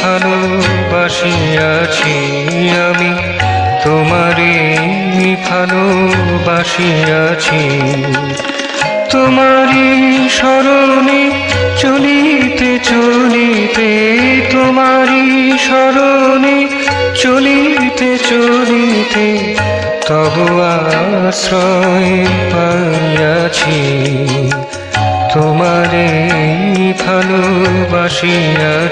ভালোবাসিয়াছি আমি, তোমারে ভালোবাসিয়াছি। তোমারি স্মরণে চলিতে চলিতে, তোমারি স্মরণে চলিতে চলিতে তব আশ্রয় পাইয়াছি, তোমারে ভালোবাসিয়াছি।